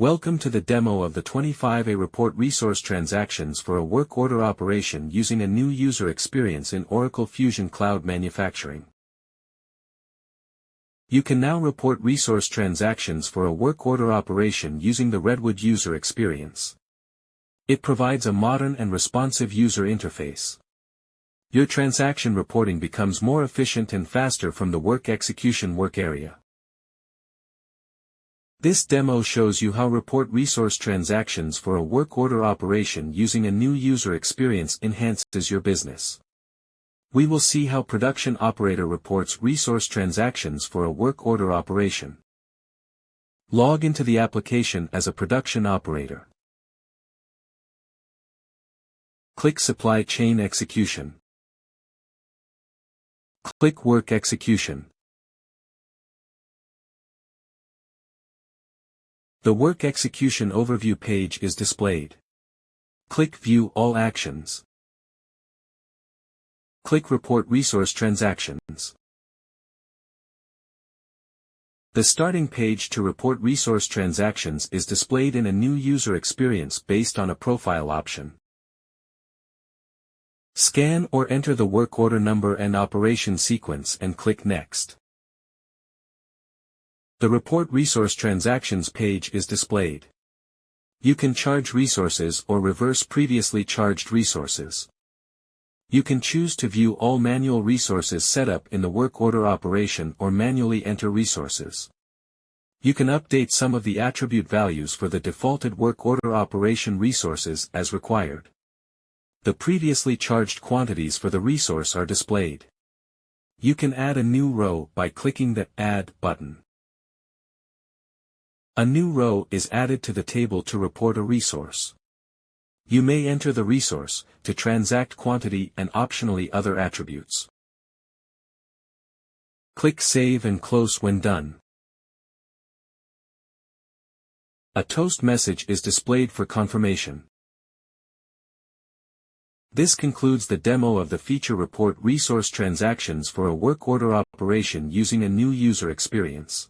Welcome to the demo of the 25A report resource transactions for a work order operation using a new user experience in Oracle Fusion Cloud Manufacturing. You can now report resource transactions for a work order operation using the Redwood user experience. It provides a modern and responsive user interface. Your transaction reporting becomes more efficient and faster from the work execution work area. This demo shows you how report resource transactions for a work order operation using a new user experience enhances your business. We will see how production operator reports resource transactions for a work order operation. Log into the application as a production operator. Click Supply Chain Execution. Click Work Execution. The Work Execution Overview page is displayed. Click View All Actions. Click Report Resource Transactions. The starting page to report resource transactions is displayed in a new user experience based on a profile option. Scan or enter the work order number and operation sequence and click Next. The Report Resource Transactions page is displayed. You can charge resources or reverse previously charged resources. You can choose to view all manual resources set up in the work order operation or manually enter resources. You can update some of the attribute values for the defaulted work order operation resources as required. The previously charged quantities for the resource are displayed. You can add a new row by clicking the Add button. A new row is added to the table to report a resource. You may enter the resource, to transact quantity and optionally other attributes. Click Save and Close when done. A toast message is displayed for confirmation. This concludes the demo of the feature report resource transactions for a work order operation using a new user experience.